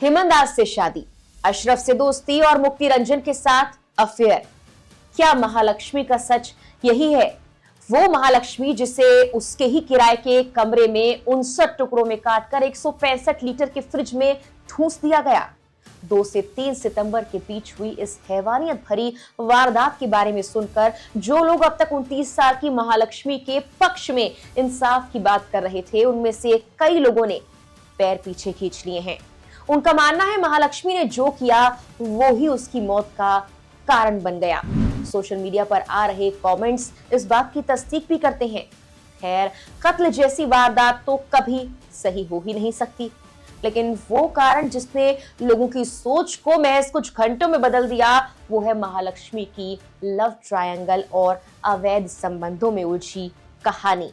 हेमंत दास से शादी, अशरफ से दोस्ती और मुक्ति रंजन के साथ अफेयर। क्या महालक्ष्मी का सच यही है? वो महालक्ष्मी जिसे उसके ही किराए के कमरे में 59 टुकड़ों में काटकर 165 लीटर के फ्रिज में ठूंस दिया गया। 2 से 3 सितंबर के बीच हुई इस हैवानियत भरी वारदात के बारे में सुनकर जो लोग अब तक 29 साल की महालक्ष्मी के पक्ष में इंसाफ की बात कर रहे थे, उनमें से कई लोगों ने पैर पीछे खींच लिए हैं। उनका मानना है महालक्ष्मी ने जो किया वो ही उसकी मौत का कारण बन गया। सोशल मीडिया पर आ रहे कमेंट्स इस बात की तस्दीक भी करते हैं। खैर, कत्ल जैसी वारदात तो कभी सही हो ही नहीं सकती, लेकिन वो कारण जिसने लोगों की सोच को महज कुछ घंटों में बदल दिया, वो है महालक्ष्मी की लव ट्रायंगल और अवैध संबंधों में उलझी कहानी।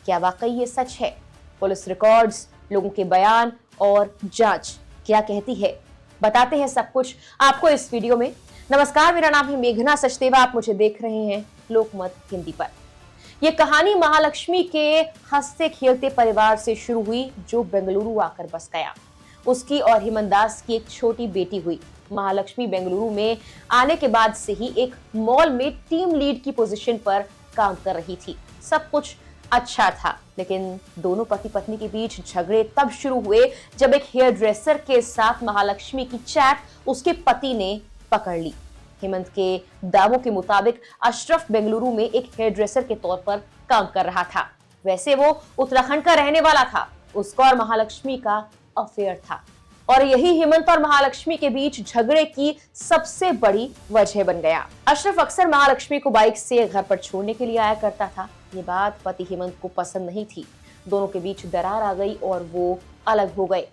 क्या वाकई ये सच है? पुलिस रिकॉर्ड्स, लोगों के बयान और जांच क्या कहती है, बताते हैं सब कुछ आपको इस वीडियो में। नमस्कार, मेरा नाम है मेघना सचदेवा, आप मुझे देख रहे हैं लोकमत हिंदी पर। यह कहानी महालक्ष्मी के हंसते खेलते परिवार से शुरू हुई जो बेंगलुरु आकर बस गया। उसकी और हेमंत दास की एक छोटी बेटी हुई। महालक्ष्मी बेंगलुरु में आने के बाद से ही एक मॉल में टीम लीड की पोजीशन पर काम कर रही थी। सब कुछ अच्छा था, लेकिन दोनों पति पत्नी के बीच झगड़े तब शुरू हुए जब एक हेयर ड्रेसर के साथ महालक्ष्मी की चैट उसके पति ने पकड़ ली। हेमंत के दावों के मुताबिक अशरफ बेंगलुरु में एक हेयर ड्रेसर के तौर पर काम कर रहा था। वैसे वो उत्तराखंड का रहने वाला था। उसका और महालक्ष्मी का अफेयर था और यही हेमंत और महालक्ष्मी के बीच झगड़े की सबसे बड़ी वजह बन गया। अशरफ अक्सर महालक्ष्मी को बाइक से घर पर छोड़ने के लिए आया करता था। ये बात पति हेमंत को पसंद नहीं थी। दोनों के बीच दरार आ गई और वो अलग हो गए।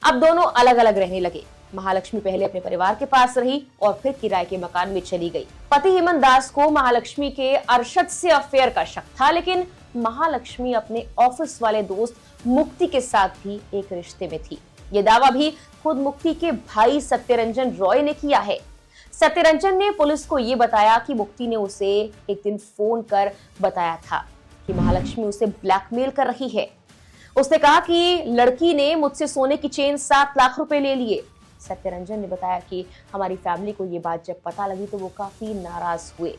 अब दोनों अलग अलग रहने लगे। महालक्ष्मी पहले अपने परिवार के पास रही और फिर किराए के मकान में चली गई। पति हेमंत दास को महालक्ष्मी के अरशद से अफेयर का शक था, लेकिन महालक्ष्मी अपने ऑफिस वाले दोस्त मुक्ति के साथ भी एक रिश्ते में थी। ये दावा भी खुद मुक्ति के भाई सत्यरंजन रॉय ने किया है। सत्यरंजन ने पुलिस को ये बताया कि मुक्ति ने उसे एक दिन फोन कर बताया था कि महालक्ष्मी उसे ब्लैकमेल कर रही है। उसने कहा कि लड़की ने मुझसे सोने की चेन 7 लाख रुपए ले लिए। सत्यरंजन ने बताया कि हमारी फैमिली को ये बात जब पता लगी तो वो काफी नाराज हुए।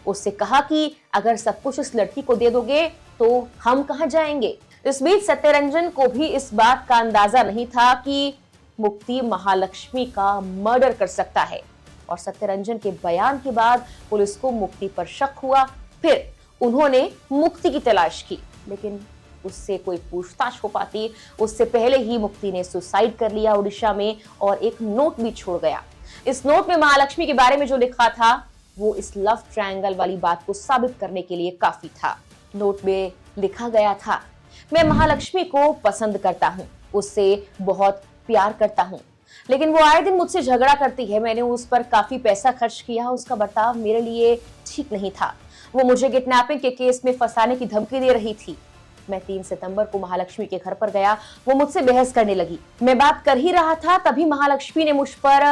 उससे कहा कि अगर सब कुछ इस लड़की को दे दोगे तो हम कहां जाएंगे। इस बीच सत्यरंजन को भी इस बात का अंदाजा नहीं था कि मुक्ति महालक्ष्मी का मर्डर कर सकता है और सत्यरंजन के बयान के बाद पुलिस को मुक्ति पर शक हुआ। फिर उन्होंने मुक्ति की तलाश की, लेकिन उससे कोई पूछताछ हो पाती उससे पहले ही मुक्ति ने सुसाइड कर लिया उड़ीसा में और एक नोट भी छोड़ गया। इस नोट में महालक्ष्मी के बारे में जो लिखा था वो इस लव ट्रायंगल वाली बात को साबित करने के लिए काफी था। नोट में लिखा गया था, मैं महालक्ष्मी को पसंद करता हूँ, उससे बहुत प्यार करता हूँ, लेकिन वो आए दिन मुझसे झगड़ा करती है। मैंने उस पर काफी पैसा खर्च किया, उसका बर्ताव मेरे लिए ठीक नहीं था। वो मुझे किडनैपिंग के केस में फंसाने की धमकी दे रही थी। मैं 3 सितंबर को महालक्ष्मी के घर पर गया, वो मुझसे बहस करने लगी। मैं बात कर ही रहा था तभी महालक्ष्मी ने मुझ पर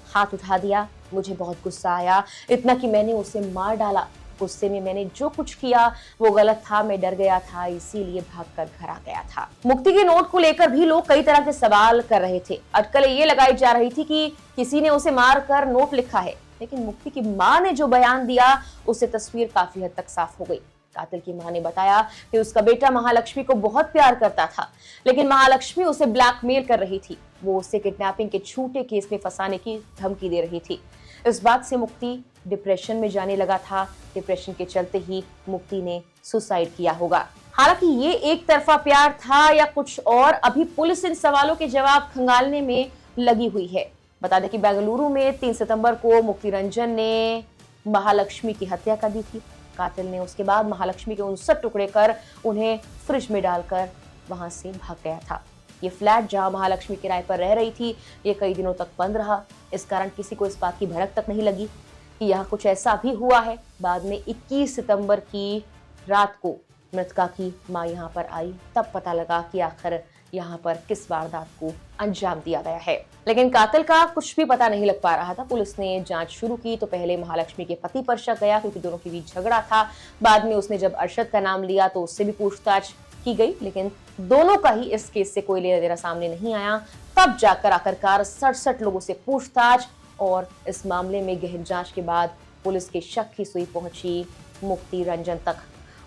हाथ उठा दिया। मुझे बहुत गुस्सा आया, इतना कि मैंने उसे मार डाला। गुस्से में मैंने जो कुछ किया वो गलत था। मैं डर गया था, इसीलिए भागकर घर आ गया था। मुक्ति के नोट को लेकर भी लोग कई तरह के सवाल कर रहे थे। अटकलें ये लगाई जा रही थी कि किसी ने उसे मार कर नोट लिखा है, लेकिन मुक्ति की मां ने जो बयान दिया उससे तस्वीर काफी हद तक साफ हो गई। कातिल की मां ने बताया कि उसका बेटा महालक्ष्मी को बहुत प्यार करता था, लेकिन महालक्ष्मी उसे ब्लैकमेल कर रही थी। वो उसे किडनैपिंग के झूठे केस में फंसाने की धमकी दे रही थी। इस बात से मुक्ति डिप्रेशन में जाने लगा था। डिप्रेशन के चलते ही मुक्ति ने सुसाइड किया होगा। हालांकि ये एक तरफा प्यार था या कुछ और, अभी पुलिस इन सवालों के जवाब खंगालने में लगी हुई है। बता दें कि बेंगलुरु में 3 सितंबर को मुक्ति रंजन ने महालक्ष्मी की हत्या कर दी थी। कातिल ने उसके बाद महालक्ष्मी के 59 टुकड़े कर उन्हें फ्रिज में डालकर वहां से भाग गया था। ये फ्लैट जहां महालक्ष्मी किराए पर रह रही थी, ये कई दिनों तक बंद रहा। इस कारण किसी को इस बात की भनक तक नहीं लगी कि यह कुछ ऐसा भी हुआ है। बाद में 21 सितंबर की रात को मृतका की मां यहां पर आई, तब पता लगा कि आखिर यहाँ पर किस वारदात को अंजाम दिया गया है। लेकिन कातिल का कुछ भी पता नहीं लग पा रहा था। पुलिस ने जांच शुरू की तो पहले महालक्ष्मी के पति पर शक गया क्योंकि दोनों के बीच झगड़ा था। बाद में उसने जब अरशद का नाम लिया तो उससे भी पूछताछ की गई, लेकिन दोनों का ही इस केस से कोई लेना देना सामने नहीं आया। तब जाकर आखिरकार 67 लोगों से पूछताछ और इस मामले में गहन जांच के बाद पुलिस की शक की सुई पहुंची मुक्ति रंजन तक।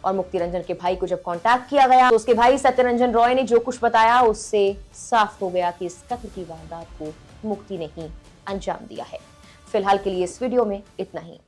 और मुक्ति रंजन के भाई को जब कांटेक्ट किया गया तो उसके भाई सत्यरंजन रॉय ने जो कुछ बताया उससे साफ हो गया कि इस कत्ल की वारदात को मुक्ति ने ही अंजाम दिया है। फिलहाल के लिए इस वीडियो में इतना ही।